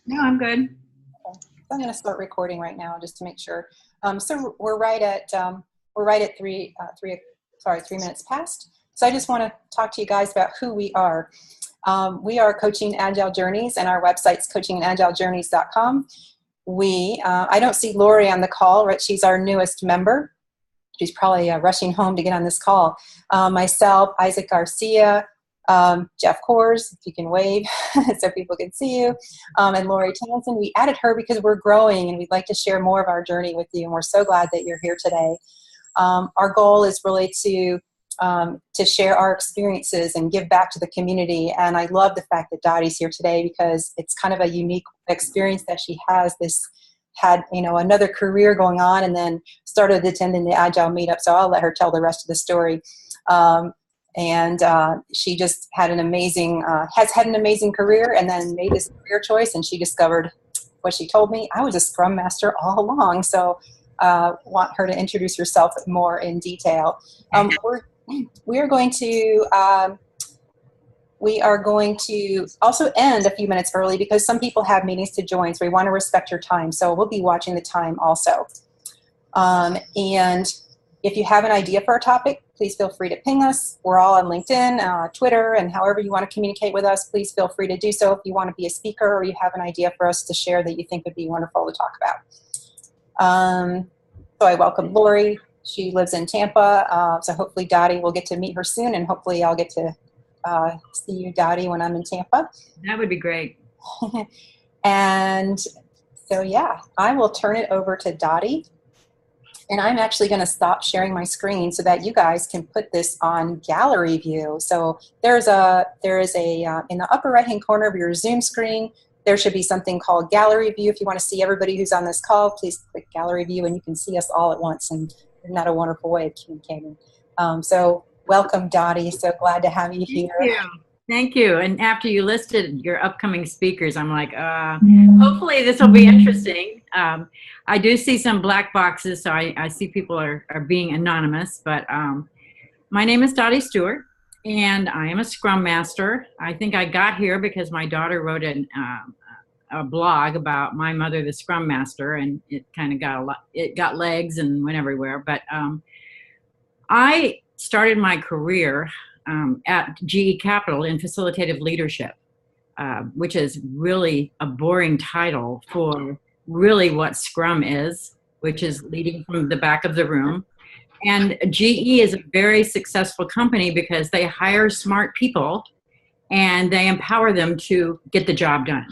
No, I'm good. Okay. So I'm going to start recording right now just to make sure. So we're right at 3 minutes past. So I just want to talk to you guys about who we are. We are Coaching Agile Journeys, and our website's coachingandagilejourneys.com. I don't see Lori on the call, right? She's our newest member. She's probably rushing home to get on this call. Myself, Isaac Garcia, Jeff Kors, if you can wave so people can see you, and Lori Townsend. We added her because we're growing and we'd like to share more of our journey with you, and we're so glad that you're here today. Our goal is really to share our experiences and give back to the community, and I love the fact that Dottie's here today because it's kind of a unique experience that she has. Had another career going on and then started attending the Agile meetup, so I'll let her tell the rest of the story. She just had has had an amazing career and then made this career choice, and she discovered what she told me. I was a Scrum Master all along, so want her to introduce herself more in detail. We are going to also end a few minutes early because some people have meetings to join, so we want to respect your time. So we'll be watching the time also. And if you have an idea for our topic, please feel free to ping us. We're all on LinkedIn, Twitter, and however you want to communicate with us, please feel free to do so if you want to be a speaker or you have an idea for us to share that you think would be wonderful to talk about. So I welcome Lori. She lives in Tampa, so hopefully Dottie will get to meet her soon, and hopefully I'll get to see you, Dottie, when I'm in Tampa. That would be great. And so, yeah, I will turn it over to Dottie. And I'm actually going to stop sharing my screen so that you guys can put this on gallery view. So there is a in the upper right-hand corner of your Zoom screen, there should be something called gallery view. If you want to see everybody who's on this call, please click gallery view and you can see us all at once. And isn't that a wonderful way of communicating? So welcome, Dottie. So glad to have you here. Thank you. Thank you. And after you listed your upcoming speakers, I'm like, hopefully this will be interesting. I do see some black boxes, so I see people are being anonymous. But my name is Dottye Stewart, and I am a Scrum Master. I think I got here because my daughter wrote a blog about my mother, the Scrum Master, and it kind of got legs and went everywhere. But I started my career at GE Capital in facilitative leadership, which is really a boring title for really what Scrum is, which is leading from the back of the room. And GE is a very successful company because they hire smart people and they empower them to get the job done.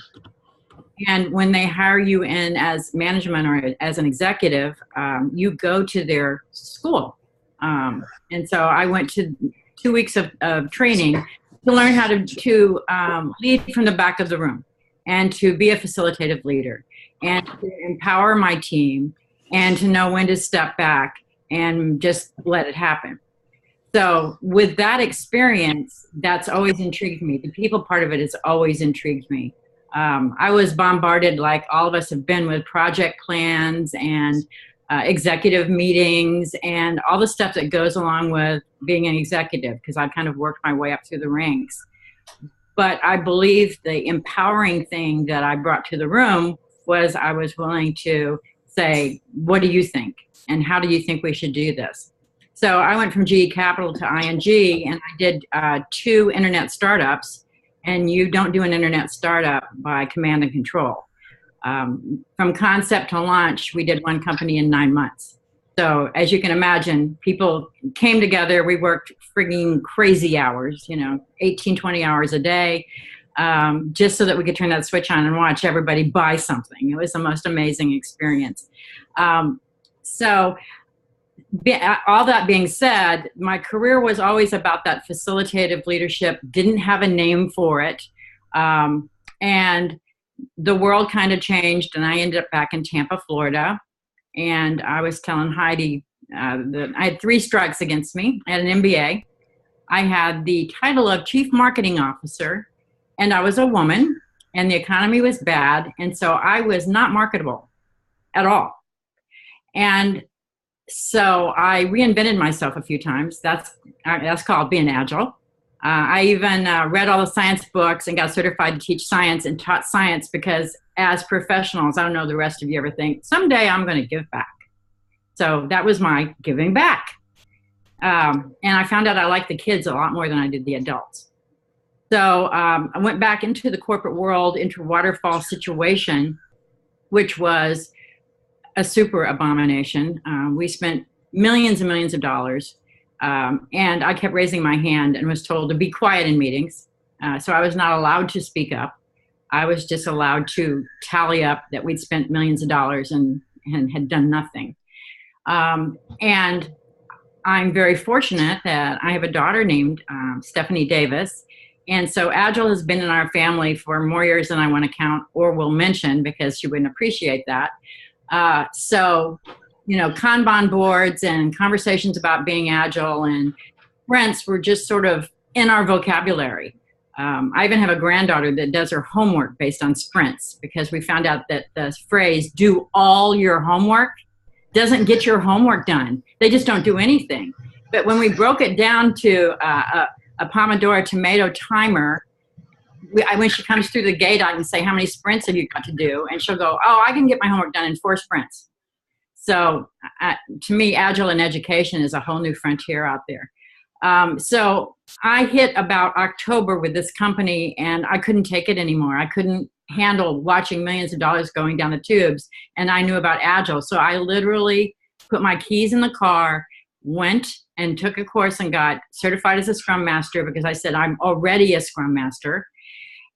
And when they hire you in as management or as an executive, you go to their school. And so I went to 2 weeks of training to learn how to lead from the back of the room and to be a facilitative leader and to empower my team and to know when to step back and just let it happen. So with that experience, that's always intrigued me. The people part of it has always intrigued me. I was bombarded, like all of us have been, with project plans and executive meetings and all the stuff that goes along with being an executive, because I kind of worked my way up through the ranks. But I believe the empowering thing that I brought to the room was I was willing to say, what do you think? And how do you think we should do this? So I went from GE Capital to ING, and I did 2 internet startups. And you don't do an internet startup by command and control. From concept to launch, we did 1 company in 9 months. So as you can imagine, people came together. We worked frigging crazy hours, 18, 20 hours a day, just so that we could turn that switch on and watch everybody buy something. It was the most amazing experience. So all that being said, my career was always about that facilitative leadership, didn't have a name for it. And the world kind of changed, and I ended up back in Tampa, Florida. And I was telling Heidi that I had 3 strikes against me. I had an MBA. I had the title of Chief Marketing Officer, and I was a woman, and the economy was bad. And so I was not marketable at all. And so I reinvented myself a few times. That's called being agile. I even read all the science books and got certified to teach science and taught science because as professionals, I don't know the rest of you ever think, someday I'm going to give back. So that was my giving back. And I found out I liked the kids a lot more than I did the adults. So I went back into the corporate world, into a waterfall situation, which was a super abomination. We spent millions and millions of dollars. And I kept raising my hand and was told to be quiet in meetings. So I was not allowed to speak up. I was just allowed to tally up that we'd spent millions of dollars and had done nothing. And I'm very fortunate that I have a daughter named Stephanie Davis. And so Agile has been in our family for more years than I want to count or will mention because she wouldn't appreciate that. So, you know, Kanban boards and conversations about being Agile and sprints were just sort of in our vocabulary. I even have a granddaughter that does her homework based on sprints because we found out that the phrase "do all your homework" doesn't get your homework done. They just don't do anything. But when we broke it down to a Pomodoro tomato timer, when she comes through the gate, I can say, how many sprints have you got to do? And she'll go, oh, I can get my homework done in 4 sprints. So to me, Agile in education is a whole new frontier out there. So I hit about October with this company and I couldn't take it anymore. I couldn't handle watching millions of dollars going down the tubes, and I knew about Agile. So I literally put my keys in the car, went and took a course and got certified as a Scrum Master because I said I'm already a Scrum Master,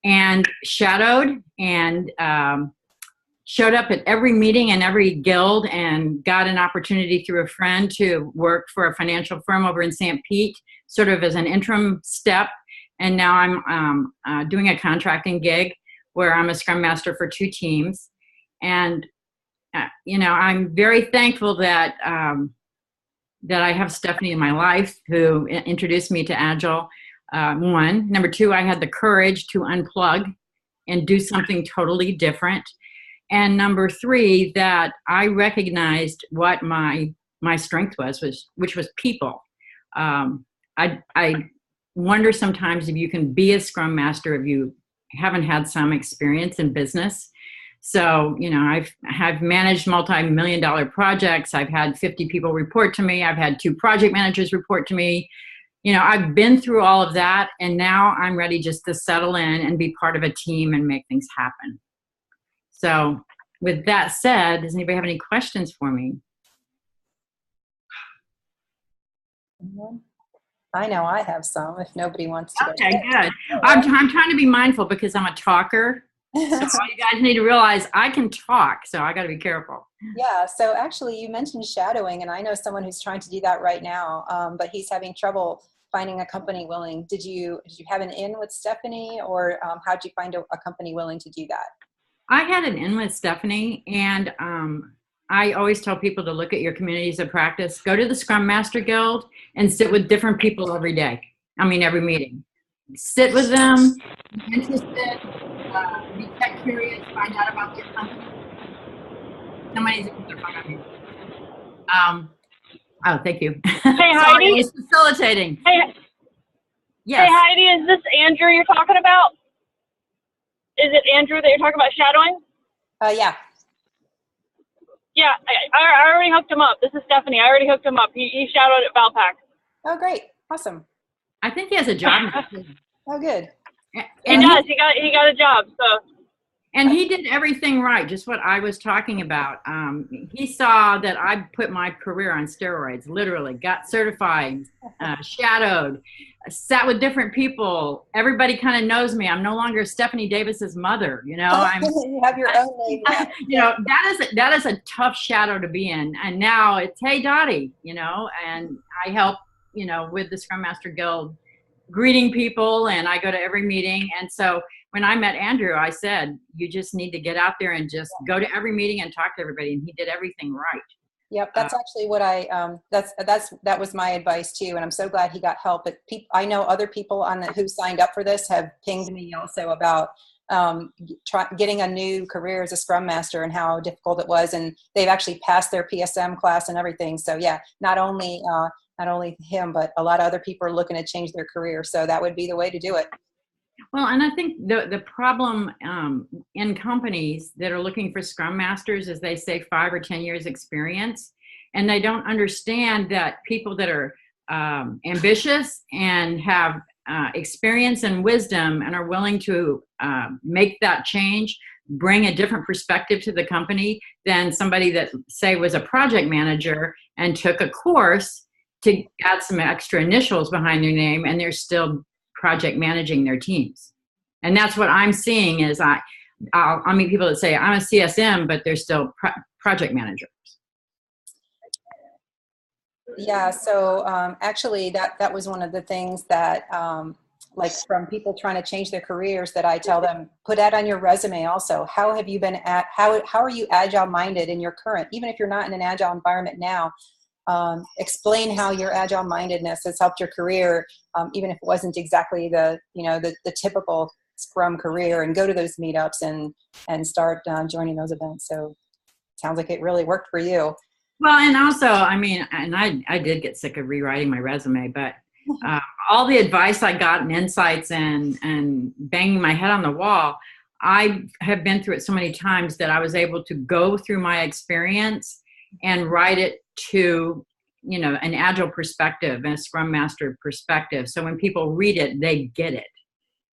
and shadowed and showed up at every meeting and every guild and got an opportunity through a friend to work for a financial firm over in St. Pete, sort of as an interim step. And now I'm doing a contracting gig where I'm a Scrum Master for 2 teams. And, you know, I'm very thankful that that I have Stephanie in my life who introduced me to Agile, 1. Number 2, I had the courage to unplug and do something totally different. And number 3, that I recognized what my strength was, which was people. I wonder sometimes if you can be a Scrum Master if you haven't had some experience in business. So, you know, I've managed multi-million-dollar projects. I've had 50 people report to me. I've had 2 project managers report to me. You know, I've been through all of that, and now I'm ready just to settle in and be part of a team and make things happen. So with that said, does anybody have any questions for me? I know I have some if nobody wants to. Okay, good. I'm trying to be mindful because I'm a talker. So all you guys need to realize I can talk, so I got to be careful. Yeah, so actually you mentioned shadowing, and I know someone who's trying to do that right now, but he's having trouble finding a company willing. Did you have an in with Stephanie, or how'd you find a company willing to do that? I had an in with Stephanie, and I always tell people to look at your communities of practice. Go to the Scrum Master Guild and sit with different people every day. I mean, every meeting. Sit with them, be interested, be tech curious, find out about their company. Somebody's in their phone on me. Oh, thank you. Hey, Heidi. Sorry, I was facilitating. Hey, yes. Hey, Heidi, is this Andrew you're talking about? Is it Andrew that you're talking about shadowing? Yeah. Yeah, I already hooked him up. This is Stephanie. I already hooked him up. He shadowed at Valpak. Oh, great. Awesome. I think he has a job. Oh, good. He does. He got a job. So. And he did everything right, just what I was talking about. He saw that I put my career on steroids, literally. Got certified, shadowed, sat with different people. Everybody kind of knows me. I'm no longer Stephanie Davis's mother, you know. You have your own name now. You know, that is a tough shadow to be in. And now it's, hey, Dottye, you know, and I help, you know, with the Scrum Master Guild, greeting people, and I go to every meeting. And so when I met Andrew, I said, you just need to get out there and just go to every meeting and talk to everybody. And he did everything right. Yep, that's actually what that was my advice too, and I'm so glad he got help. But I know other people who signed up for this have pinged me also about getting a new career as a Scrum Master and how difficult it was, and they've actually passed their PSM class and everything. So yeah, not only not only him, but a lot of other people are looking to change their career. So that would be the way to do it. Well, and I think the problem in companies that are looking for Scrum Masters is they say 5 or 10 years experience, and they don't understand that people that are ambitious and have experience and wisdom and are willing to make that change, bring a different perspective to the company than somebody that, say, was a project manager and took a course to add some extra initials behind their name, and they're still project managing their teams. And that's what I'm seeing is I'll meet people that say, I'm a CSM, but they're still project managers. Yeah, so actually that was one of the things that like from people trying to change their careers that I tell them, put that on your resume also. How have you been how are you agile minded in your current, even if you're not in an agile environment now, explain how your agile mindedness has helped your career, even if it wasn't exactly the typical Scrum career, and go to those meetups and start joining those events. So it sounds like it really worked for you. Well, and also, I mean, and I did get sick of rewriting my resume, but all the advice I got and insights and banging my head on the wall, I have been through it so many times that I was able to go through my experience and write it to, an Agile perspective and a Scrum Master perspective. So when people read it, they get it.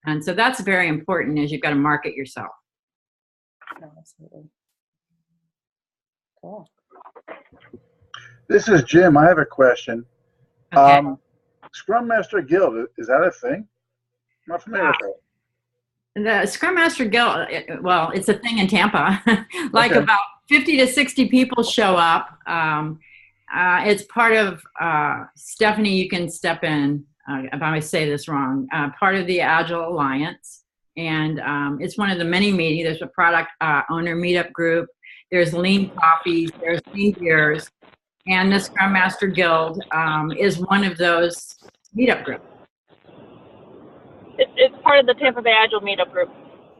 And so that's very important, is you've got to market yourself. Oh, absolutely. Cool. This is Jim. I have a question. Okay. Scrum Master Guild, is that a thing? I'm not familiar with that. The Scrum Master Guild, well, it's a thing in Tampa. Like Okay. about 50 to 60 people show up. It's part of, Stephanie, you can step in if I say this wrong, part of the Agile Alliance. And it's one of the many meetings. There's a product owner meetup group. There's lean coffees. There's lean beers. And the Scrum Master Guild is one of those meetup groups. It's part of the Tampa Bay Agile meetup group.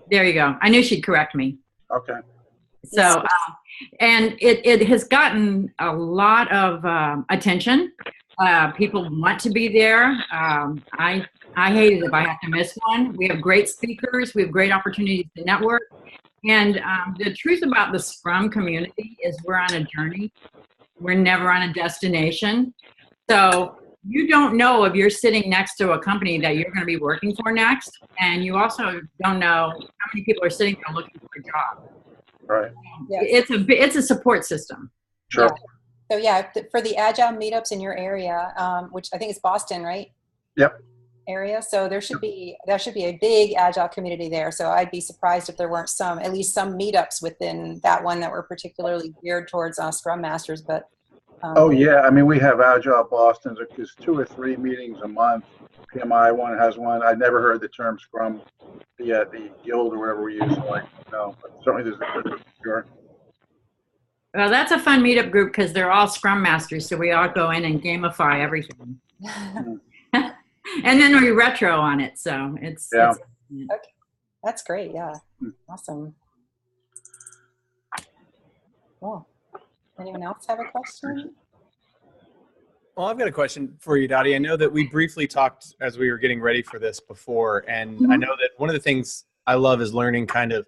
There you go. I knew she'd correct me. Okay. So, and it has gotten a lot of attention. People want to be there. I hate it if I have to miss one. We have great speakers. We have great opportunities to network. And the truth about the Scrum community is we're on a journey. We're never on a destination. So you don't know if you're sitting next to a company that you're going to be working for next. And you also don't know how many people are sitting there looking for a job. Right. Yes. It's a support system. Sure. Yeah. So yeah, for the Agile meetups in your area, which I think is Boston, right? Yep. Area. So there should be a big Agile community there. So I'd be surprised if there weren't at least some meetups within that one that were particularly geared towards Scrum Masters. But Oh yeah, I mean we have Agile Boston's, because 2 or 3 meetings a month. PMI one has one. I never heard the term Scrum, the guild or whatever we use. So no, but certainly there's a group. Sure. Well, that's a fun meetup group because they're all Scrum Masters, so we all go in and gamify everything. And then we retro on it, so it's... Yeah. Okay. That's great, yeah. Awesome. Cool. Anyone else have a question? Well, I've got a question for you, Dottye. I know that we briefly talked as we were getting ready for this before, and I know that one of the things I love is learning kind of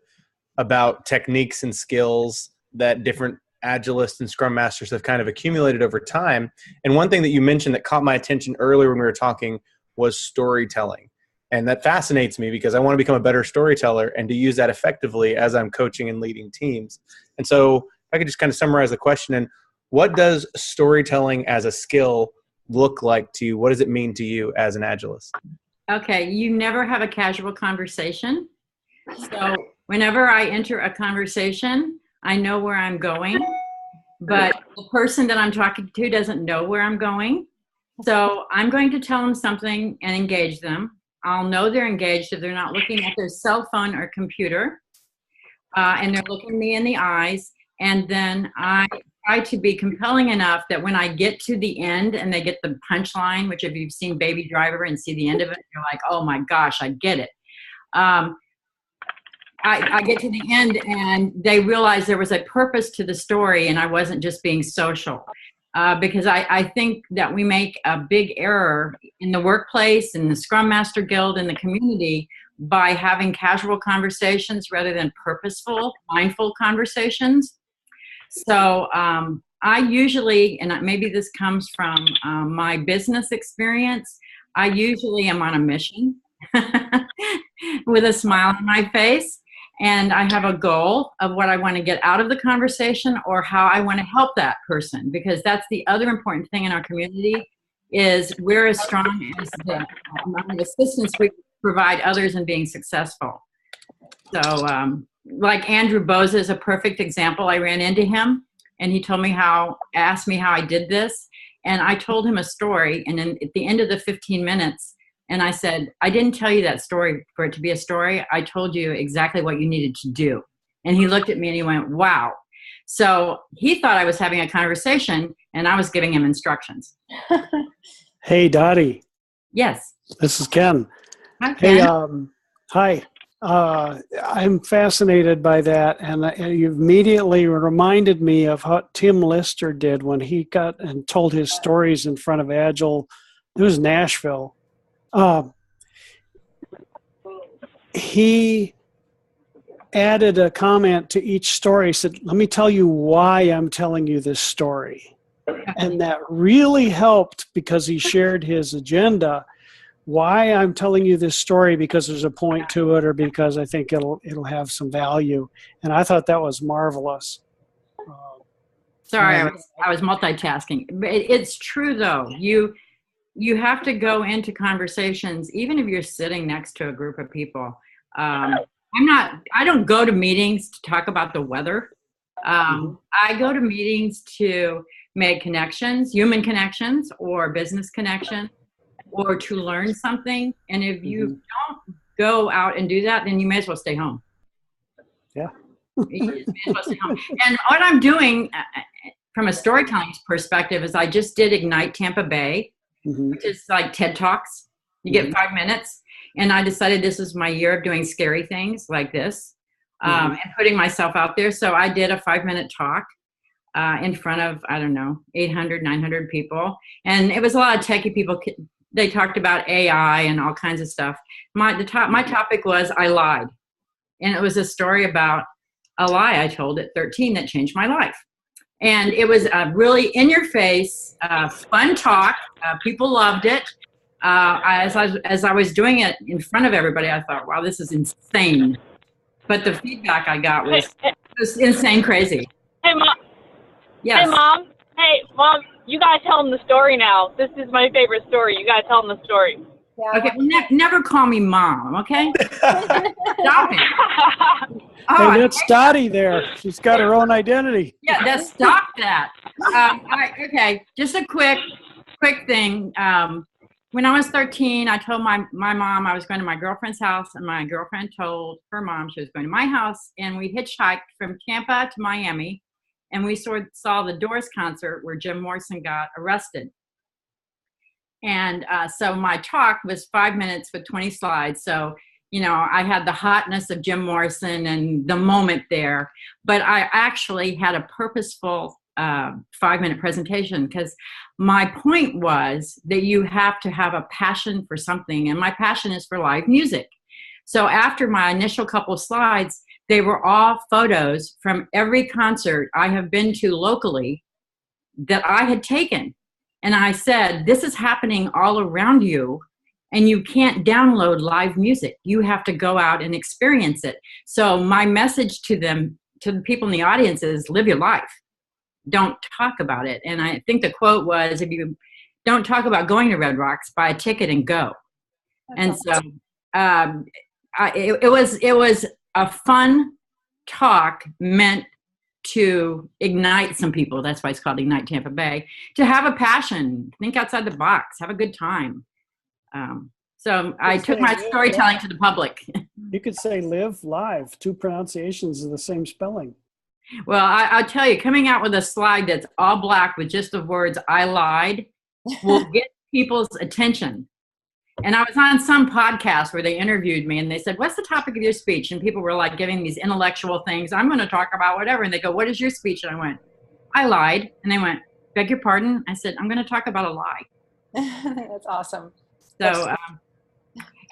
about techniques and skills that different Agilists and Scrum Masters have kind of accumulated over time. And one thing that you mentioned that caught my attention earlier when we were talking was storytelling. And that fascinates me because I want to become a better storyteller and to use that effectively as I'm coaching and leading teams. And so if I could just kind of summarize the question, and what does storytelling as a skill look like to you? What does it mean to you as an Agilist? Okay, you never have a casual conversation. So whenever I enter a conversation, I know where I'm going, but the person that I'm talking to doesn't know where I'm going. So I'm going to tell them something and engage them. I'll know they're engaged if they're not looking at their cell phone or computer, and they're looking me in the eyes. And then I try to be compelling enough that when I get to the end and they get the punchline, which if you've seen Baby Driver and see the end of it, you're like, oh my gosh, I get it. I get to the end and they realize there was a purpose to the story and I wasn't just being social. because I think that we make a big error in the workplace, in the Scrum Master Guild, in the community, by having casual conversations rather than purposeful, mindful conversations. So I usually, and maybe this comes from my business experience, I usually am on a mission with a smile on my face. And I have a goal of what I want to get out of the conversation or how I want to help that person, because that's the other important thing in our community is we're as strong as the amount of assistance we provide others in being successful. So like Andrew Boza is a perfect example. I ran into him and he told me asked me how I did this. And I told him a story. And then at the end of the 15 minutes, and I said, I didn't tell you that story for it to be a story. I told you exactly what you needed to do. And he looked at me and he went, wow. So he thought I was having a conversation and I was giving him instructions. Hey, Dottye. Yes. This is Ken. Hi, Ken. Hey, hi. I'm fascinated by that. And you immediately reminded me of what Tim Lister did when he got and told his stories in front of Agile. It was Nashville. He added a comment to each story. He said, let me tell you why I'm telling you this story. And that really helped because he shared his agenda. Why I'm telling you this story, because there's a point to it or because I think it'll have some value. And I thought that was marvelous. Sorry, I was multitasking. But it's true though. You have to go into conversations, even if you're sitting next to a group of people. I don't go to meetings to talk about the weather. I go to meetings to make connections, human connections or business connection, or to learn something. And if you don't go out and do that, then you may as well stay home. Yeah. You may as well stay home. And what I'm doing from a storytelling perspective is I just did Ignite Tampa Bay, which is like TED Talks. You get 5 minutes. And I decided this is my year of doing scary things like this and putting myself out there. So I did a 5-minute talk in front of, 800, 900 people. And it was a lot of techie people. They talked about AI and all kinds of stuff. My topic was I lied. And it was a story about a lie I told at 13 that changed my life. And it was a really in-your-face, fun talk. People loved it. As I was doing it in front of everybody, I thought, wow, this is insane. But the feedback I got was insane crazy. Hey, Mom. Yes. Hey, Mom, you guys tell them the story now. This is my favorite story. You guys tell them the story. Yeah. Okay, never call me Mom, okay? Stop it. Hey, that's Dottye there. She's got her own identity. Yeah, stop that. Okay, just a quick thing. When I was 13, I told my mom I was going to my girlfriend's house, and my girlfriend told her mom she was going to my house, and we hitchhiked from Tampa to Miami, and we saw the Doors concert where Jim Morrison got arrested. And so my talk was 5 minutes with 20 slides. So, I had the hotness of Jim Morrison and the moment there, but I actually had a purposeful 5-minute presentation because my point was that you have to have a passion for something, and my passion is for live music. So after my initial couple of slides, they were all photos from every concert I have been to locally that I had taken. And I said, this is happening all around you, and you can't download live music. You have to go out and experience it. So my message to them, to the people in the audience, is live your life. Don't talk about it. And I think the quote was, if you don't talk about going to Red Rocks, buy a ticket and go. And so it was a fun talk meant to ignite some people. That's why it's called Ignite Tampa Bay, to have a passion, think outside the box, have a good time. So I took my storytelling to the public. You could say live live, 2 pronunciations of the same spelling. Well, I'll tell you, coming out with a slide that's all black with just the words I lied will get people's attention. And I was on some podcast where they interviewed me and they said, what's the topic of your speech? And people were like giving these intellectual things. I'm going to talk about whatever. And they go, what is your speech? And I went, I lied. And they went, beg your pardon? I said, I'm going to talk about a lie. That's awesome. So,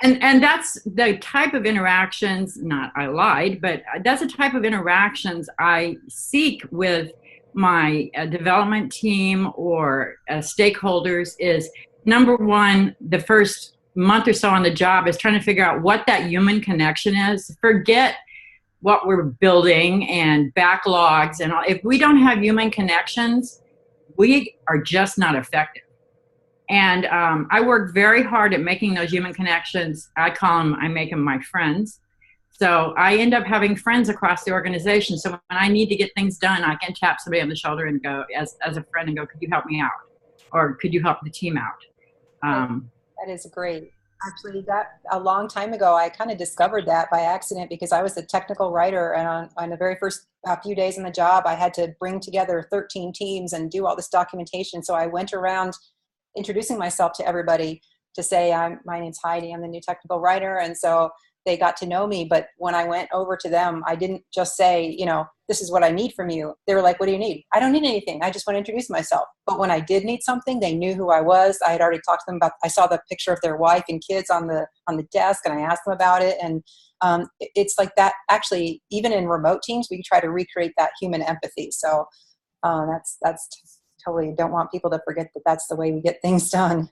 and that's the type of interactions, not I lied, but that's the type of interactions I seek with my development team or stakeholders is, number one, the first month or so on the job is trying to figure out what that human connection is. Forget what we're building and backlogs and all. If we don't have human connections, we are just not effective. And I work very hard at making those human connections. I make them my friends. So I end up having friends across the organization. So when I need to get things done, I can tap somebody on the shoulder and go, as a friend, and go, could you help me out? Or could you help the team out? That is great. Actually, that a long time ago, I kind of discovered that by accident because I was a technical writer, and on the very first few days in the job, I had to bring together 13 teams and do all this documentation. So I went around introducing myself to everybody to say, my name's Heidi, I'm the new technical writer. And so they got to know me. But when I went over to them, I didn't just say, this is what I need from you. They were like, what do you need? I don't need anything. I just want to introduce myself. But when I did need something, they knew who I was. I had already talked to them about, I saw the picture of their wife and kids on the desk, and I asked them about it. And it's like that. Actually, even in remote teams, we try to recreate that human empathy. So that's totally, don't want people to forget that that's the way we get things done.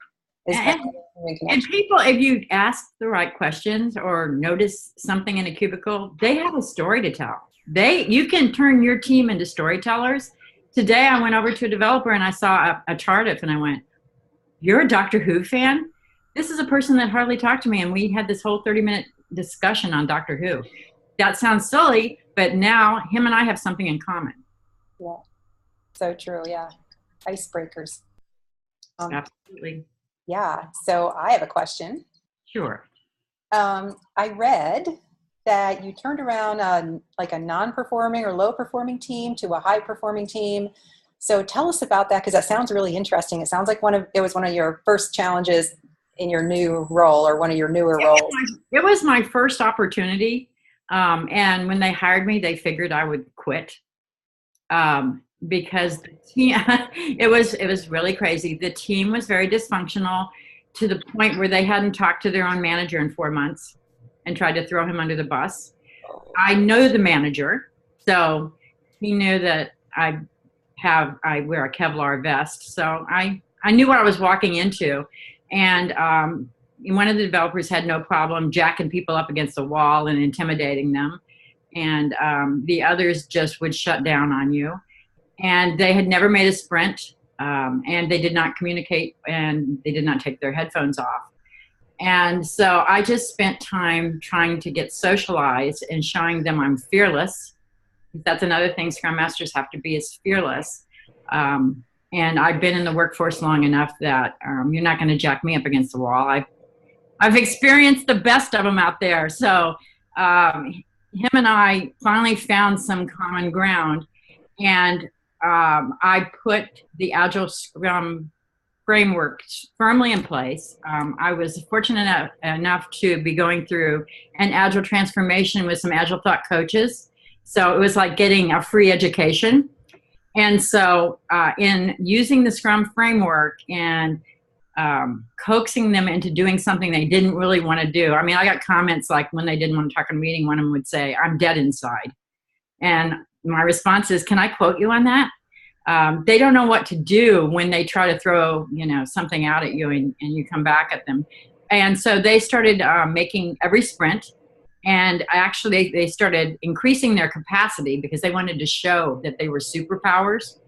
And people, if you ask the right questions or notice something in a cubicle, they have a story to tell. You can turn your team into storytellers. Today, I went over to a developer and I saw a chart and I went, you're a Doctor Who fan? This is a person that hardly talked to me, and we had this whole 30-minute discussion on Doctor Who. That sounds silly, but now him and I have something in common. Yeah, so true, yeah. Icebreakers. Absolutely. Yeah, so I have a question. Sure. I read that you turned around like a non-performing or low-performing team to a high-performing team. So tell us about that, because that sounds really interesting. It sounds like it was one of your first challenges in your new role, or one of your newer roles. It was my first opportunity, and when they hired me, they figured I would quit because the team, it was really crazy. The team was very dysfunctional to the point where they hadn't talked to their own manager in 4 months and tried to throw him under the bus. I know the manager, so he knew that I wear a Kevlar vest, so I knew what I was walking into. And one of the developers had no problem jacking people up against the wall and intimidating them, and the others just would shut down on you. And they had never made a sprint, and they did not communicate, and they did not take their headphones off. And so I just spent time trying to get socialized and showing them I'm fearless. That's another thing Scrum Masters have to be, is fearless. And I've been in the workforce long enough that you're not going to jack me up against the wall. I've experienced the best of them out there. So him and I finally found some common ground, and I put the Agile Scrum framework firmly in place. I was fortunate enough to be going through an Agile transformation with some Agile thought coaches. So it was like getting a free education. And so in using the Scrum framework and coaxing them into doing something they didn't really want to do. I mean, I got comments like when they didn't want to talk in a meeting, one of them would say, I'm dead inside. And my response is, can I quote you on that? They don't know what to do when they try to throw, something out at you and you come back at them. And so they started making every sprint. And actually, they started increasing their capacity because they wanted to show that they were superpowers.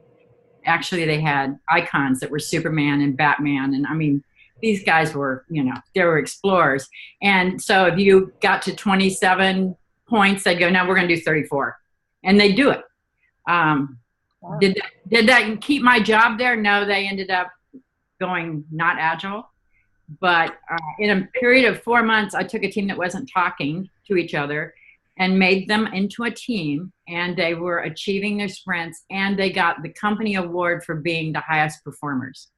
Actually, they had icons that were Superman and Batman. And I mean, these guys were, they were explorers. And so if you got to 27 points, they'd go, no, we're going to do 34. And they do it. Wow. Did that keep my job there? No, they ended up going not Agile. But in a period of 4 months, I took a team that wasn't talking to each other and made them into a team, and they were achieving their sprints, and they got the company award for being the highest performers.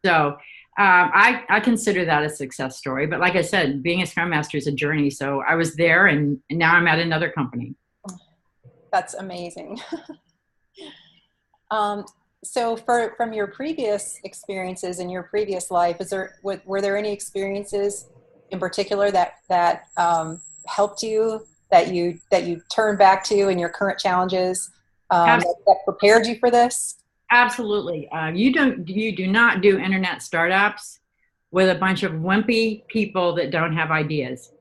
So I consider that a success story. But like I said, being a Scrum Master is a journey. So I was there, and now I'm at another company. That's amazing. So from your previous experiences in your previous life, were there any experiences in particular that helped you, that you turn back to in your current challenges, that prepared you for this? Absolutely. You do not do internet startups with a bunch of wimpy people that don't have ideas.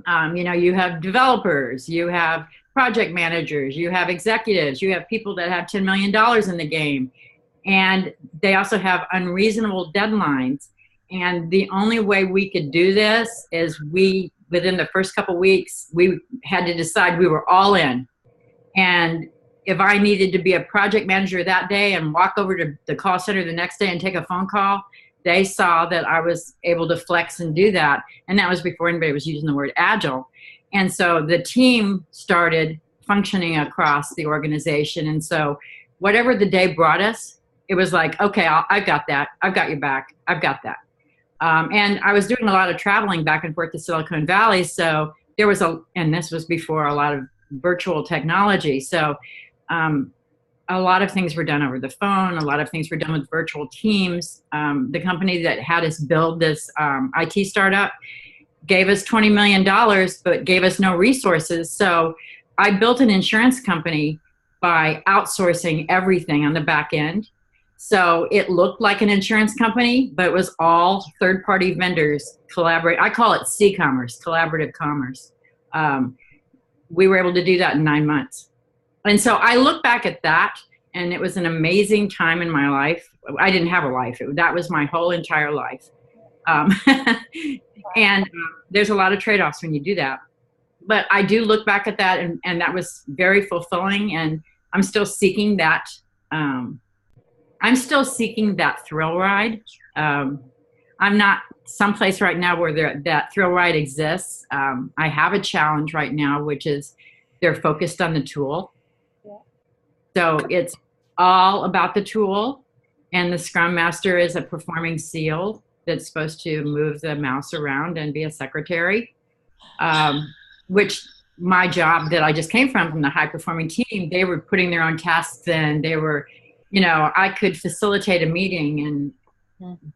You have developers, you have project managers, you have executives, you have people that have $10 million in the game, and they also have unreasonable deadlines. And the only way we could do this is within the first couple weeks, we had to decide we were all in. And if I needed to be a project manager that day and walk over to the call center the next day and take a phone call, they saw that I was able to flex and do that. And that was before anybody was using the word agile. And so the team started functioning across the organization. And so whatever the day brought us, it was like, okay, I've got that. I've got your back. I've got that. And I was doing a lot of traveling back and forth to Silicon Valley. So there was and this was before a lot of virtual technology. So a lot of things were done over the phone. A lot of things were done with virtual teams. The company that had us build this IT startup gave us $20 million, but gave us no resources. So I built an insurance company by outsourcing everything on the back end. So it looked like an insurance company, but it was all third-party vendors collaborate. I call it C-commerce, collaborative commerce. We were able to do that in 9 months. And so I look back at that, and it was an amazing time in my life. I didn't have a life. That was my whole entire life. And there's a lot of trade-offs when you do that. But I do look back at that, and that was very fulfilling, and I'm still seeking that. I'm still seeking that thrill ride. I'm not someplace right now where that thrill ride exists. I have a challenge right now, which is they're focused on the tool. Yeah. So it's all about the tool, and the Scrum Master is a performing seal that's supposed to move the mouse around and be a secretary, which my job that I just came from the high-performing team, they were putting their own tasks in. They were, I could facilitate a meeting, and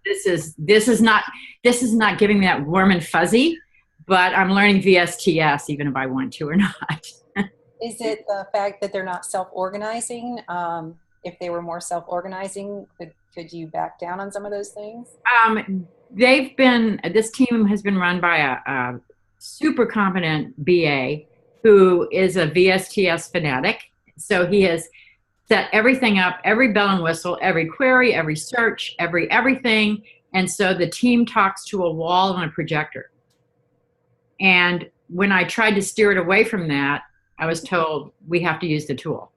this is not giving me that warm and fuzzy, but I'm learning VSTS even if I want to or not. Is it the fact that they're not self-organizing? If they were more self-organizing, could you back down on some of those things? This team has been run by a super competent BA who is a VSTS fanatic. So he has set everything up, every bell and whistle, every query, every search, everything. And so the team talks to a wall on a projector. And when I tried to steer it away from that, I was told we have to use the tool.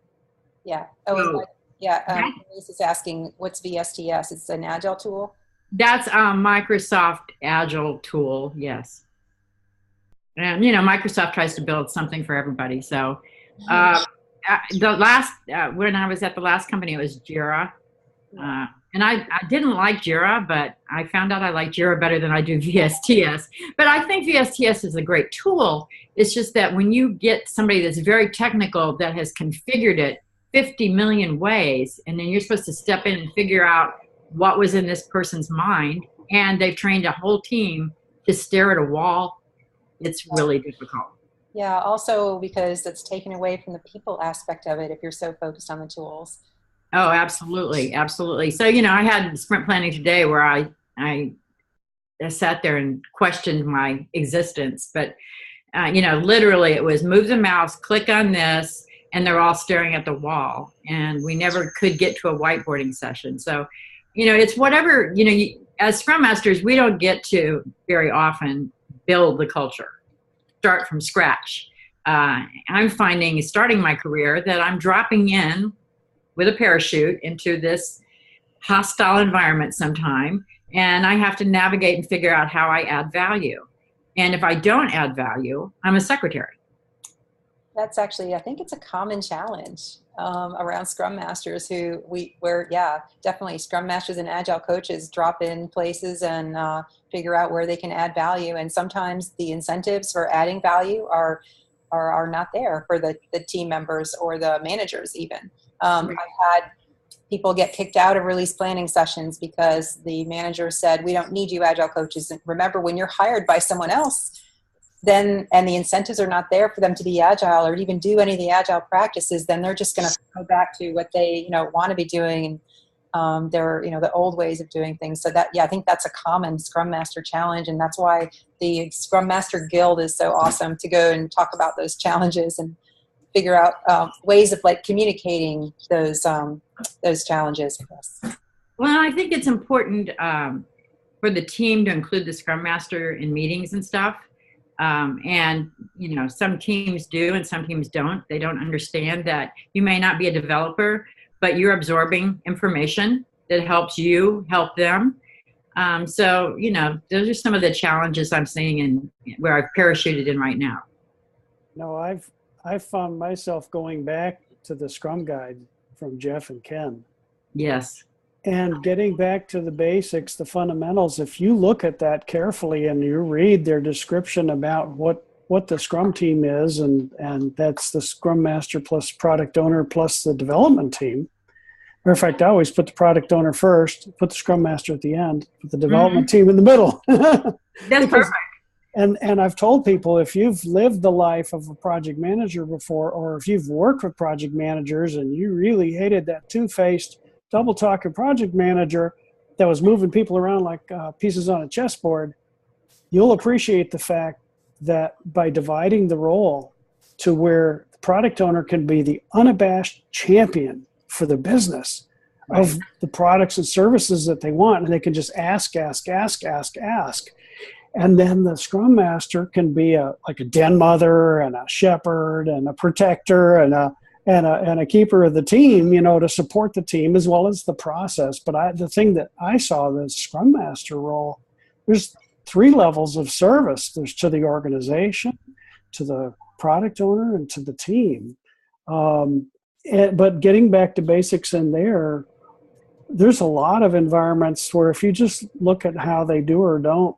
Yeah. Oh, yeah. This is asking, what's VSTS? It's an Agile tool? That's a Microsoft Agile tool, yes. And, Microsoft tries to build something for everybody. So when I was at the last company, it was Jira. And I didn't like Jira, but I found out I like Jira better than I do VSTS. But I think VSTS is a great tool. It's just that when you get somebody that's very technical that has configured it 50 million ways, and then you're supposed to step in and figure out what was in this person's mind, and they've trained a whole team to stare at a wall, it's really difficult. Yeah, also because it's taken away from the people aspect of it if you're so focused on the tools. Oh, absolutely. Absolutely. So, I had sprint planning today where I sat there and questioned my existence, but, literally it was move the mouse, click on this, and they're all staring at the wall, and we never could get to a whiteboarding session. So, it's whatever, as Scrum Masters, we don't get to very often build the culture, start from scratch. I'm finding, starting my career, that I'm dropping in with a parachute into this hostile environment sometime, and I have to navigate and figure out how I add value. And if I don't add value, I'm a secretary. That's actually, I think it's a common challenge around Scrum Masters definitely Scrum Masters and Agile coaches drop in places and figure out where they can add value. And sometimes the incentives for adding value are not there for the team members or the managers even. I've had people get kicked out of release planning sessions because the manager said, we don't need you Agile coaches. And remember, when you're hired by someone else, then, and the incentives are not there for them to be Agile or even do any of the Agile practices, then they're just going to go back to what they, want to be doing, and their, the old ways of doing things. So that, I think that's a common Scrum Master challenge, and that's why the Scrum Master Guild is so awesome, to go and talk about those challenges and figure out ways of communicating those challenges. Well, I think it's important for the team to include the Scrum Master in meetings and stuff. And, some teams do and some teams don't. They don't understand that you may not be a developer, but you're absorbing information that helps you help them. So, those are some of the challenges I'm seeing and where I've parachuted in right now. No, I've found myself going back to the Scrum Guide from Jeff and Ken. Yes. And getting back to the basics, the fundamentals. If you look at that carefully and you read their description about what the Scrum team is, and that's the Scrum Master plus product owner plus the development team. Matter of fact, I always put the product owner first, put the Scrum Master at the end, put the development team in the middle. That's perfect. And I've told people, if you've lived the life of a project manager before, or if you've worked with project managers and you really hated that two-faced, double-talking project manager that was moving people around like pieces on a chessboard, you'll appreciate the fact that by dividing the role to where the product owner can be the unabashed champion for the business of the products and services that they want, and they can just ask. And then the Scrum Master can be like a den mother and a shepherd and a protector and a keeper of the team, to support the team as well as the process. But the thing that I saw, the Scrum Master role, there's 3 levels of service. There's to the organization, to the product owner, and to the team. But getting back to basics in there's a lot of environments where if you just look at how they do or don't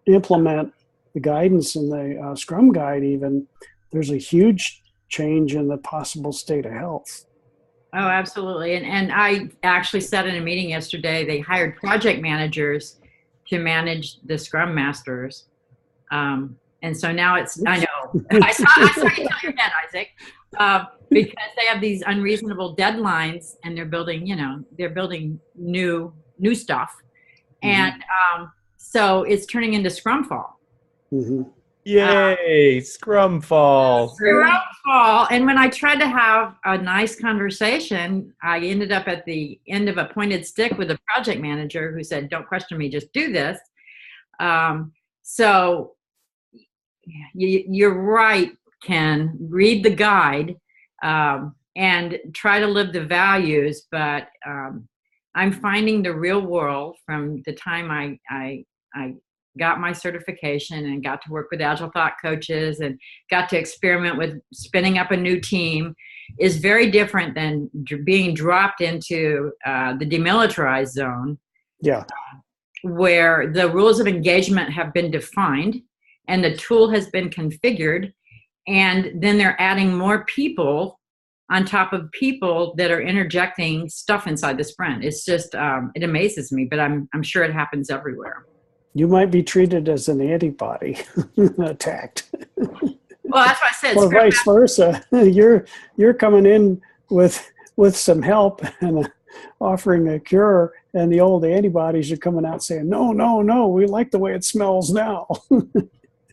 implement the guidance in the Scrum Guide even, there's a huge change in the possible state of health. Oh, absolutely. And I actually said in a meeting yesterday, they hired project managers to manage the Scrum Masters. And so now I know, I saw you tell your head, Isaac, because they have these unreasonable deadlines and they're building, new stuff. And so it's turning into Scrum Fall. Yay, Scrum Fall. Scrum Fall. And when I tried to have a nice conversation, I ended up at the end of a pointed stick with a project manager who said, don't question me, just do this. So you're right, Ken. Read the guide and try to live the values. But I'm finding the real world from the time I got my certification and got to work with Agile Thought coaches and got to experiment with spinning up a new team is very different than being dropped into the demilitarized zone. Yeah. Where the rules of engagement have been defined and the tool has been configured, and then they're adding more people on top of people that are interjecting stuff inside the sprint. It's just, it amazes me, but I'm sure it happens everywhere. You might be treated as an antibody attacked. Well, that's what I said. Or vice versa. You're coming in with some help and offering a cure, and the old antibodies are coming out saying, no, we like the way it smells now.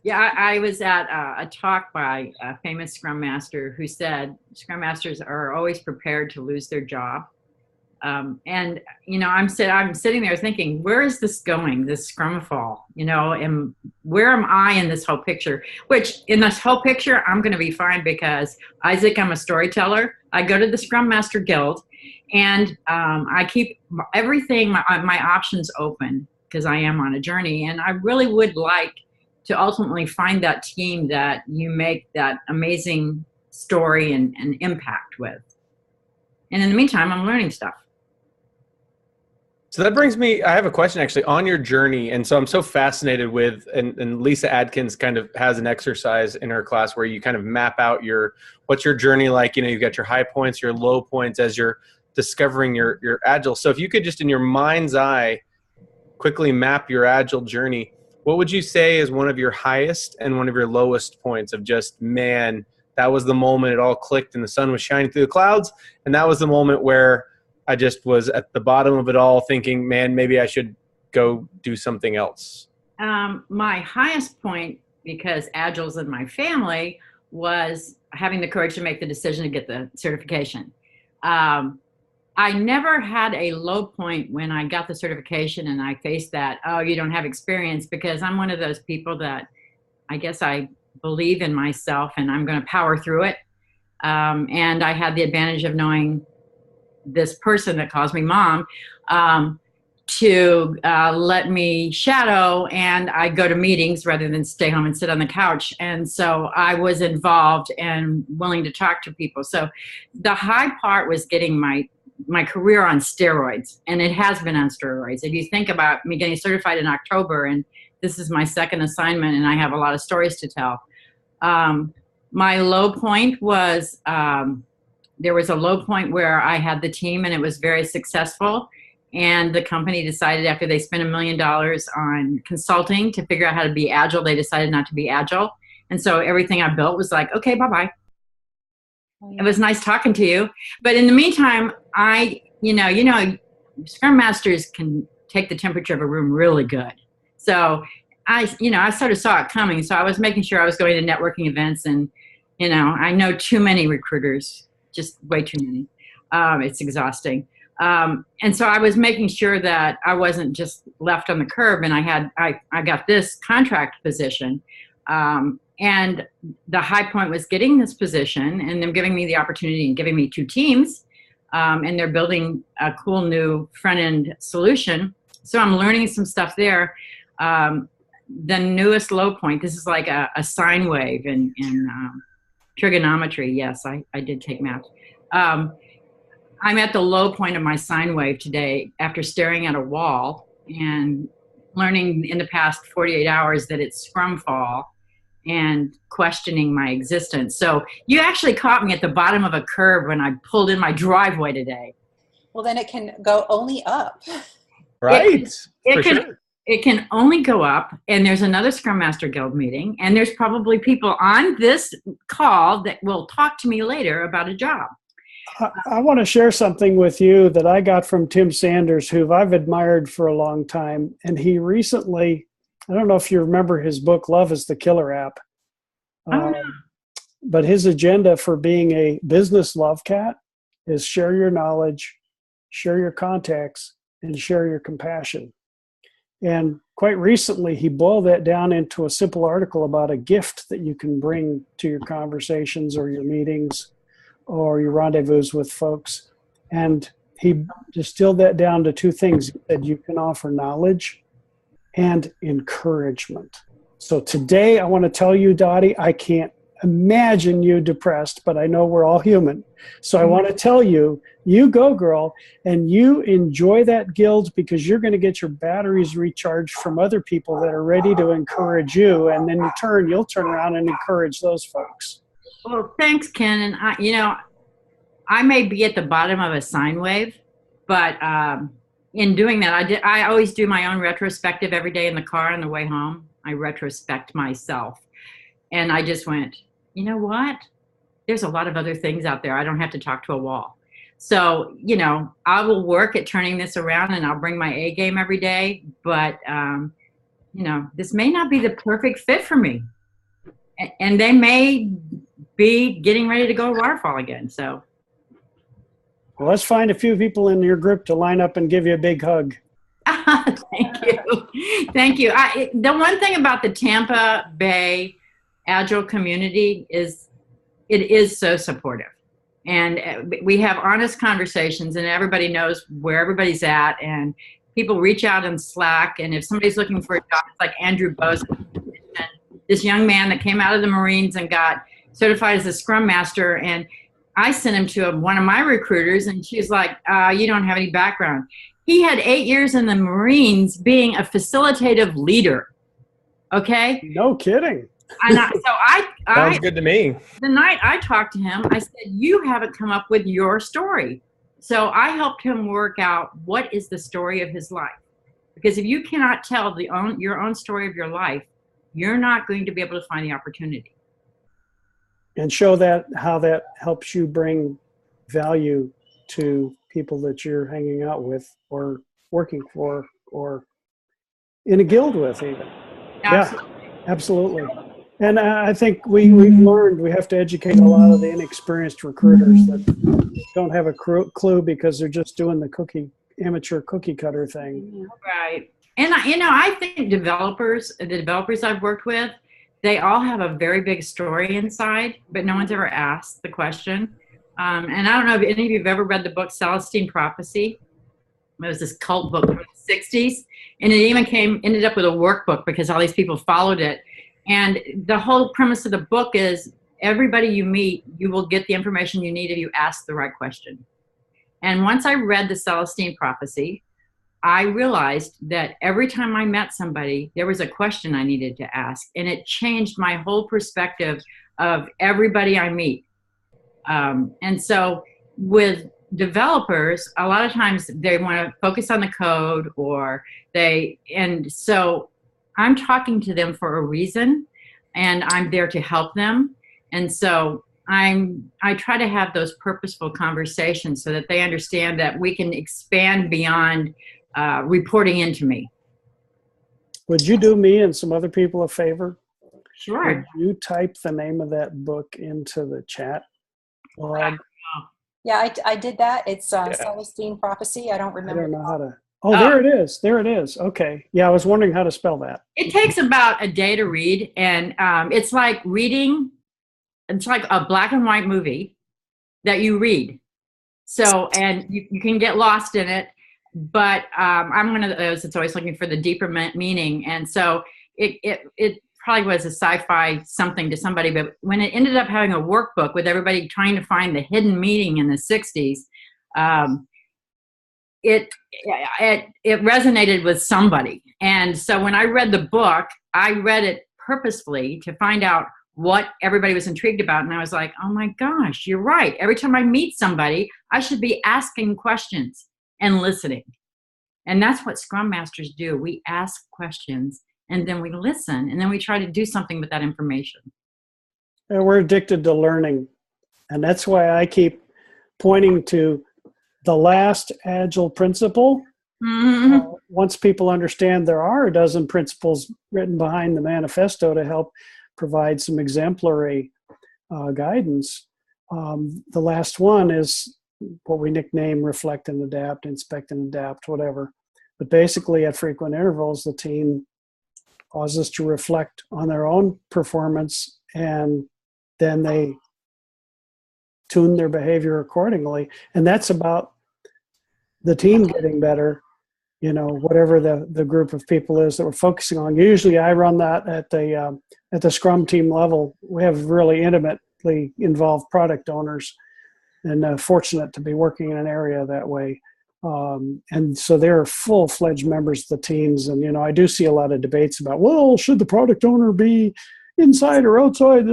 Yeah, I was at a talk by a famous Scrum Master who said Scrum Masters are always prepared to lose their job. And I'm sitting there thinking, where is this going, this Scrum Fall? And where am I in this whole picture? Which in this whole picture, I'm going to be fine because Isaac, I'm a storyteller. I go to the Scrum Master Guild, and I keep everything, my options open because I am on a journey, and I really would like to ultimately find that team that you make that amazing story and impact with. And in the meantime, I'm learning stuff. So that brings me, I have a question actually on your journey. And so I'm so fascinated with, and Lisa Adkins kind of has an exercise in her class where you kind of map out what's your journey like, you've got your high points, your low points as you're discovering your Agile. So if you could just in your mind's eye quickly map your Agile journey, what would you say is one of your highest and one of your lowest points of just, man, that was the moment it all clicked and the sun was shining through the clouds, and that was the moment where I just was at the bottom of it all thinking, man, maybe I should go do something else? My highest point, because Agile's in my family, was having the courage to make the decision to get the certification. I never had a low point when I got the certification and I faced that, oh, you don't have experience, because I'm one of those people that I guess I believe in myself and I'm going to power through it. And I had the advantage of knowing this person that calls me mom to let me shadow, and I go to meetings rather than stay home and sit on the couch. And so I was involved and willing to talk to people. So the high part was getting my career on steroids, and it has been on steroids. If you think about me getting certified in October, and this is my second assignment, and I have a lot of stories to tell. My low point was, there was a low point where I had the team and it was very successful. And the company decided, after they spent $1 million on consulting to figure out how to be Agile, they decided not to be Agile. And so everything I built was like, okay, bye-bye. It was nice talking to you. But in the meantime, you know, Scrum Masters can take the temperature of a room really good. So I sort of saw it coming. So I was making sure I was going to networking events, and, you know, I know too many recruiters, just way too many. It's exhausting. And so I was making sure that I wasn't just left on the curb, and I got this contract position. And the high point was getting this position and them giving me the opportunity and giving me 2 teams. And they're building a cool new front-end solution. So I'm learning some stuff there. The newest low point, this is like a sine wave in trigonometry. Yes, I did take math. I'm at the low point of my sine wave today after staring at a wall and learning in the past 48 hours that it's scrum fall and questioning my existence. So you actually caught me at the bottom of a curve when I pulled in my driveway today. Well, then it can go only up. Right. It can only go up, and there's another Scrum Master Guild meeting, and there's probably people on this call that will talk to me later about a job. I want to share something with you that I got from Tim Sanders, who I've admired for a long time. And he recently, I don't know if you remember his book, Love is the Killer App. But his agenda for being a business love cat is share your knowledge, share your contacts, and share your compassion. And quite recently, he boiled that down into a simple article about a gift that you can bring to your conversations or your meetings or your rendezvous with folks. And he distilled that down to 2 things. He said you can offer knowledge and encouragement. So today I want to tell you, Dottye, I can't imagine you depressed, but I know we're all human. So I want to tell you, you go, girl, and you enjoy that guild, because you're going to get your batteries recharged from other people that are ready to encourage you. And then in turn, you'll turn around and encourage those folks. Well, thanks, Ken. And I may be at the bottom of a sine wave, but in doing that, I always do my own retrospective every day in the car on the way home. I retrospect myself. And I just went, you know what? There's a lot of other things out there. I don't have to talk to a wall. So, I will work at turning this around, and I'll bring my A game every day. But, this may not be the perfect fit for me. And they may be getting ready to go waterfall again. So, well, let's find a few people in your group to line up and give you a big hug. Thank you. Thank you. The one thing about the Tampa Bay Agile community is it is so supportive. And we have honest conversations, and everybody knows where everybody's at. And people reach out in Slack. And if somebody's looking for a job, it's like Andrew Bose, this young man that came out of the Marines and got certified as a Scrum Master. And I sent him to one of my recruiters, and she's like, you don't have any background. He had 8 years in the Marines being a facilitative leader. Okay? No kidding. Sounds good to me. The night I talked to him, I said, you haven't come up with your story. So I helped him work out what is the story of his life. Because if you cannot tell your own story of your life, you're not going to be able to find the opportunity. And show that how that helps you bring value to people that you're hanging out with or working for or in a guild with even. Absolutely. Yeah, absolutely. And I think we've learned we have to educate a lot of the inexperienced recruiters that don't have a clue because they're just doing the amateur cookie cutter thing. Right. And I think the developers I've worked with, they all have a very big story inside, but no one's ever asked the question. And I don't know if any of you have ever read the book Celestine Prophecy. It was this cult book from the 60s. And it even ended up with a workbook because all these people followed it. And the whole premise of the book is everybody you meet, you will get the information you need if you ask the right question. And once I read the Celestine Prophecy, I realized that every time I met somebody, there was a question I needed to ask. And it changed my whole perspective of everybody I meet. And so with developers, a lot of times they want to focus on the code and so I'm talking to them for a reason and I'm there to help them. And so I try to have those purposeful conversations so that they understand that we can expand beyond reporting into me. Would you do me and some other people a favor? Sure. Would you type the name of that book into the chat? Yeah, I did that. It's Celestine Prophecy. I don't remember. I don't know how to. Oh, there it is. There it is. Okay. Yeah, I was wondering how to spell that. It takes about a day to read, and it's like reading. It's like a black and white movie that you read. So, and you can get lost in it, but I'm one of those that's always looking for the deeper meaning, and so it probably was a sci-fi something to somebody, but when it ended up having a workbook with everybody trying to find the hidden meaning in the 60s, it resonated with somebody. And so when I read the book, I read it purposefully to find out what everybody was intrigued about. And I was like, oh my gosh, you're right. Every time I meet somebody, I should be asking questions and listening. And that's what Scrum Masters do. We ask questions and then we listen and then we try to do something with that information. And we're addicted to learning. And that's why I keep pointing to the last Agile principle. Mm-hmm. Once people understand there are a dozen principles written behind the manifesto to help provide some exemplary guidance. The last one is what we nickname reflect and adapt, inspect and adapt, whatever. But basically at frequent intervals, the team pauses to reflect on their own performance and then they tune their behavior accordingly. And that's about the team getting better, you know, whatever the group of people is that we're focusing on. Usually I run that at the Scrum team level. We have really intimately involved product owners and fortunate to be working in an area that way. And so they're full-fledged members of the teams. And, you know, I do see a lot of debates about, well, should the product owner be inside or outside?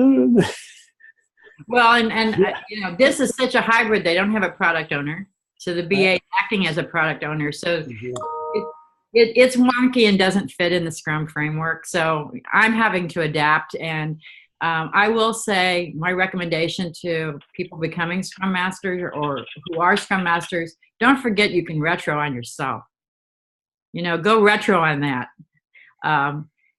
Well, and you know, this is such a hybrid. They don't have a product owner. So the BA is acting as a product owner. So it's wonky and doesn't fit in the Scrum framework. So I'm having to adapt. And I will say my recommendation to people becoming Scrum Masters or who are Scrum Masters, don't forget you can retro on yourself. You know, go retro on that.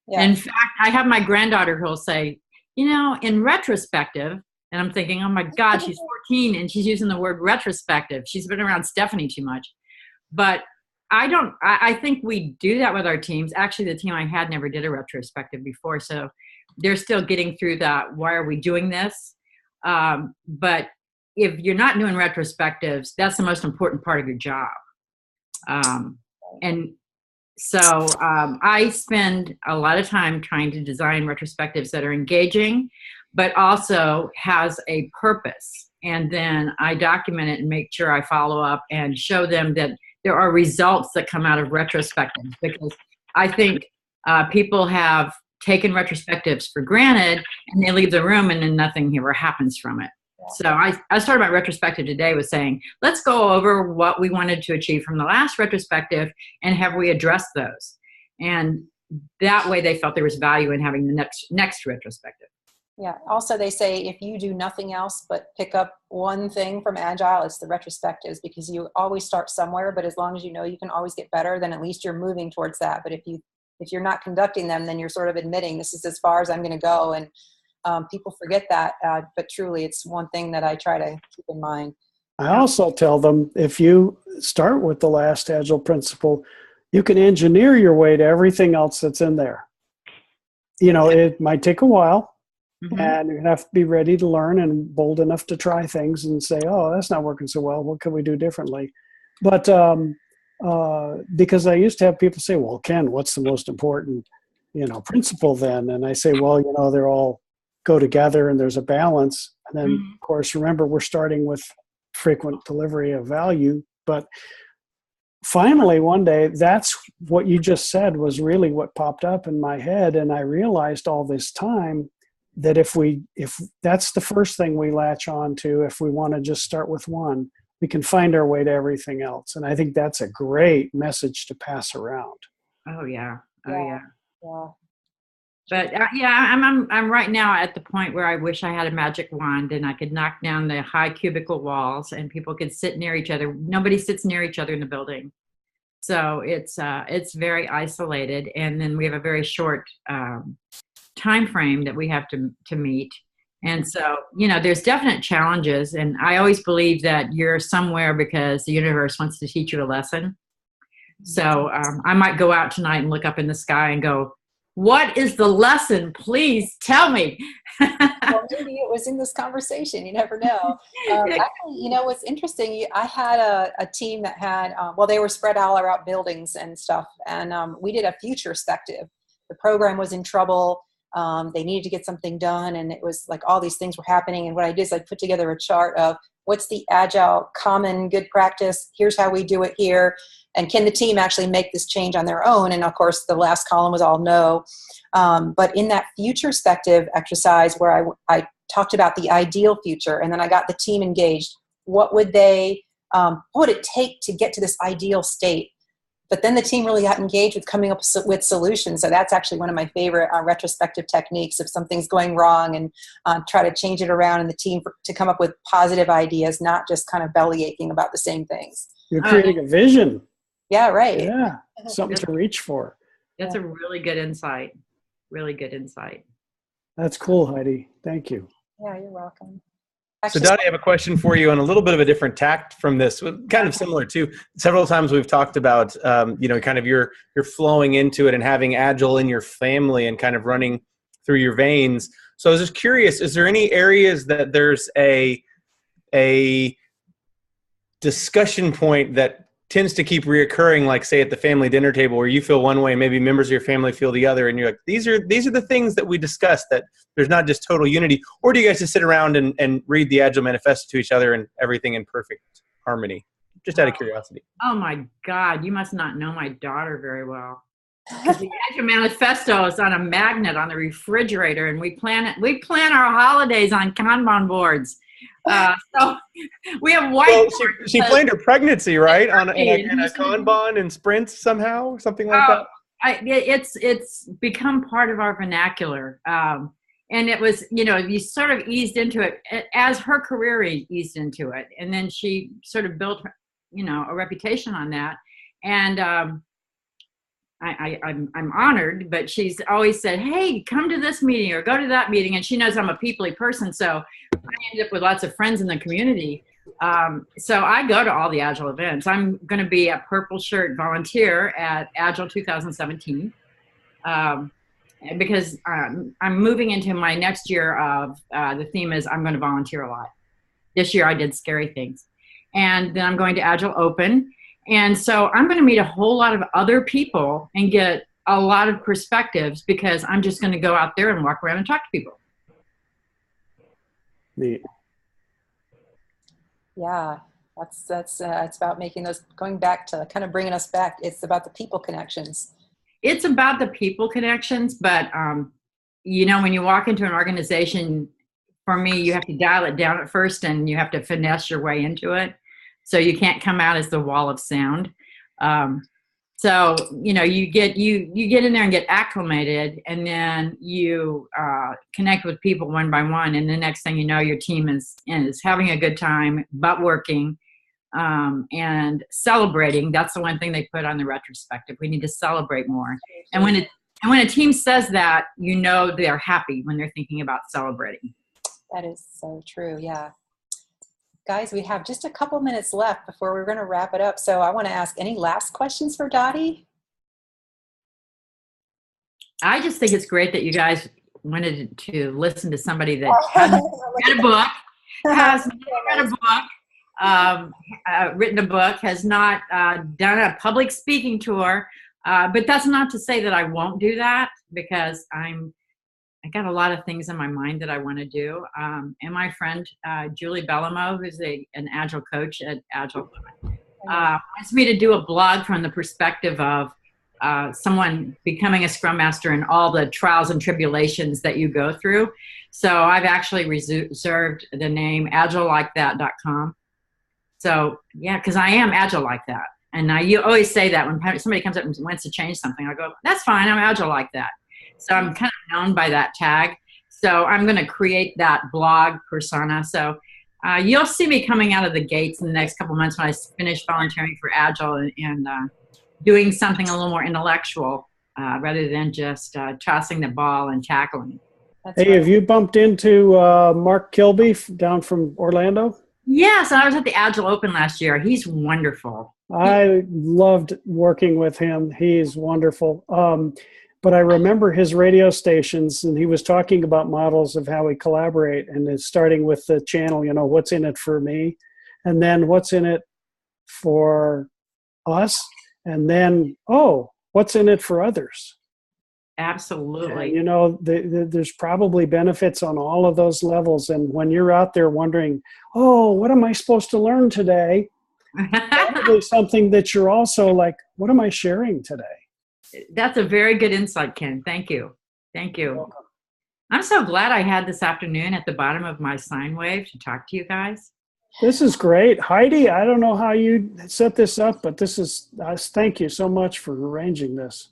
In fact, I have my granddaughter who will say, you know, in retrospective, and I'm thinking, oh my God, she's 14 and she's using the word retrospective. She's been around Stephanie too much. But I think we do that with our teams. Actually, the team I had never did a retrospective before. So they're still getting through that. Why are we doing this? But if you're not doing retrospectives, that's the most important part of your job. And so I spend a lot of time trying to design retrospectives that are engaging, but also has a purpose. And then I document it and make sure I follow up and show them that there are results that come out of retrospectives, because I think people have taken retrospectives for granted and they leave the room and then nothing ever happens from it. So I started my retrospective today with saying, let's go over what we wanted to achieve from the last retrospective and have we addressed those. And that way they felt there was value in having the next retrospective. Yeah. Also, they say if you do nothing else but pick up one thing from Agile, it's the retrospectives, because you always start somewhere, but as long as you know you can always get better, then at least you're moving towards that. But if you're not conducting them, then you're sort of admitting this is as far as I'm going to go. And people forget that, but truly it's one thing that I try to keep in mind. I also tell them, if you start with the last Agile principle, you can engineer your way to everything else that's in there. You know, it might take a while. Mm-hmm. And you have to be ready to learn and bold enough to try things and say, oh, that's not working so well. What can we do differently? But because I used to have people say, well, Ken, what's the most important, principle then? And I say, well, they're all go together and there's a balance. And then, of course, remember, we're starting with frequent delivery of value. But finally, one day, that's what you just said was really what popped up in my head. And I realized all this time that if that's the first thing we latch on to, if we want to just start with one, we can find our way to everything else. And I think that's a great message to pass around. Oh yeah. Yeah. But I'm right now at the point where I wish I had a magic wand and I could knock down the high cubicle walls and people could sit near each other. Nobody sits near each other in the building. So it's very isolated. And then we have a very short time frame that we have to meet. And so, there's definite challenges. And I always believe that you're somewhere because the universe wants to teach you a lesson. So I might go out tonight and look up in the sky and go, what is the lesson? Please tell me. Well, maybe it was in this conversation. You never know. Actually, what's interesting, I had a team that had, they were spread all around buildings and stuff. And we did a future perspective. The program was in trouble. They needed to get something done. And it was like all these things were happening. And what I did is I put together a chart of what's the Agile common good practice. Here's how we do it here. And can the team actually make this change on their own? And of course, the last column was all no. But in that future perspective exercise where I talked about the ideal future, and then I got the team engaged, what would it take to get to this ideal state? But then the team really got engaged with coming up with solutions. So that's actually one of my favorite retrospective techniques. If something's going wrong, and try to change it around in the team to come up with positive ideas, not just kind of belly aching about the same things. You're creating a vision. Yeah, right. Yeah, something to reach for. That's a really good insight. Really good insight. That's cool, Heidi. Thank you. Yeah, you're welcome. So Dottye, I have a question for you on a little bit of a different tact from this, kind of similar too. Several times we've talked about, kind of you're flowing into it and having Agile in your family and kind of running through your veins. So I was just curious, is there any areas that there's a discussion point that tends to keep reoccurring, like say at the family dinner table where you feel one way and maybe members of your family feel the other, and you're like, these are the things that we discussed, that there's not just total unity? Or do you guys just sit around and read the Agile Manifesto to each other and everything in perfect harmony? Just out of curiosity. Oh my God, you must not know my daughter very well. The Agile Manifesto is on a magnet on the refrigerator, and we plan our holidays on Kanban boards. So we have white. Well, she planned her pregnancy, right? In a Kanban and sprints somehow, something like that. It's become part of our vernacular. And it was, you sort of eased into it as her career eased into it. And then she sort of built, a reputation on that. And I'm honored, but she's always said, hey, come to this meeting or go to that meeting. And she knows I'm a people-y person. So I ended up with lots of friends in the community. So I go to all the Agile events. I'm going to be a purple shirt volunteer at Agile 2017 because I'm moving into my next year of the theme is I'm going to volunteer a lot. This year I did scary things. And then I'm going to Agile Open. And so I'm going to meet a whole lot of other people and get a lot of perspectives because I'm just going to go out there and walk around and talk to people. Neat. Yeah, that's it's about making those, going back to kind of bringing us back. It's about the people connections. It's about the people connections, but when you walk into an organization, for me, you have to dial it down at first and you have to finesse your way into it. So you can't come out as the wall of sound. So, you know, you get in there and get acclimated, and then you connect with people one by one. And the next thing you know, your team is having a good time, but working and celebrating. That's the one thing they put on the retrospective. We need to celebrate more. And when a team says that, you know they're happy when they're thinking about celebrating. That is so true. Yeah. Guys, we have just a couple minutes left before we're going to wrap it up. So I want to ask, any last questions for Dottye? I just think it's great that you guys wanted to listen to somebody that hasn't read a book, has read a book, written a book, has not done a public speaking tour. But that's not to say that I won't do that, because I got a lot of things in my mind that I want to do. And my friend, Julie Bellamo, who's an Agile coach at Agile, wants me to do a blog from the perspective of someone becoming a Scrum Master and all the trials and tribulations that you go through. So I've actually reserved the name agilelikethat.com. So yeah, because I am Agile like that. And you always say that when somebody comes up and wants to change something, I go, that's fine, I'm Agile like that. So I'm kind of known by that tag. So I'm going to create that blog persona. So you'll see me coming out of the gates in the next couple months when I finish volunteering for Agile and doing something a little more intellectual rather than just tossing the ball and tackling. Hey, have you bumped into Mark Kilby down from Orlando? Yes, I was at the Agile Open last year. He's wonderful. I loved working with him. He is wonderful. But I remember his radio stations, and he was talking about models of how we collaborate, and it's starting with the channel, you know, what's in it for me, and then what's in it for us, and then, oh, what's in it for others. Absolutely. And, you know, there's probably benefits on all of those levels. And when you're out there wondering, oh, what am I supposed to learn today? Probably something that you're also like, what am I sharing today? That's a very good insight, Ken. Thank you. Thank you. I'm so glad I had this afternoon at the bottom of my sine wave to talk to you guys. This is great. Heidi, I don't know how you set this up, but this is, thank you so much for arranging this.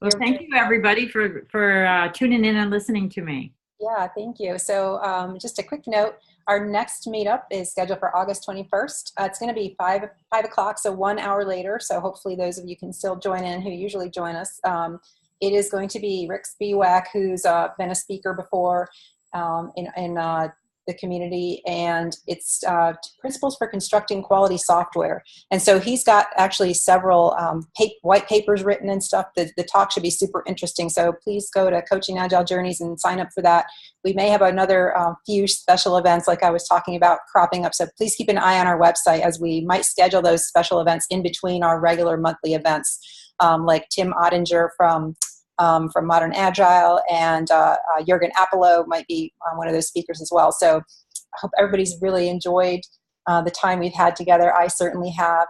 Well, thank you, everybody, for tuning in and listening to me. Yeah, thank you. So just a quick note, our next meetup is scheduled for August 21st. It's going to be 5 o'clock, so 1 hour later. So hopefully those of you can still join in who usually join us. It is going to be Rick Spiewak, who's been a speaker before in the community, and it's principles for constructing quality software. And so he's got actually several white papers written and stuff. The talk should be super interesting. So please go to Coaching Agile Journeys and sign up for that. We may have another few special events like I was talking about cropping up. So please keep an eye on our website, as we might schedule those special events in between our regular monthly events, like Tim Ottinger from Modern Agile, and Jürgen Appelo might be one of those speakers as well. So I hope everybody's really enjoyed the time we've had together. I certainly have.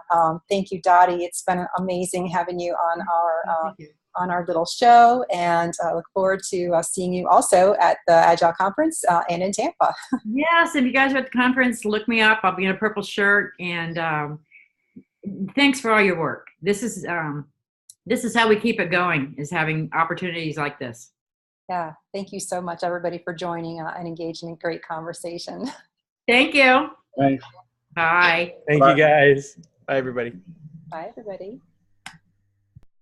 Thank you, Dottye. It's been amazing having you on our little show, and I look forward to seeing you also at the Agile Conference and in Tampa. Yes, if you guys are at the conference, look me up. I'll be in a purple shirt, and thanks for all your work. This is how we keep it going, is having opportunities like this. Yeah. Thank you so much, everybody, for joining and engaging in a great conversation. Thank you. Thanks. Bye. Thank you, guys. Bye, everybody. Bye, everybody.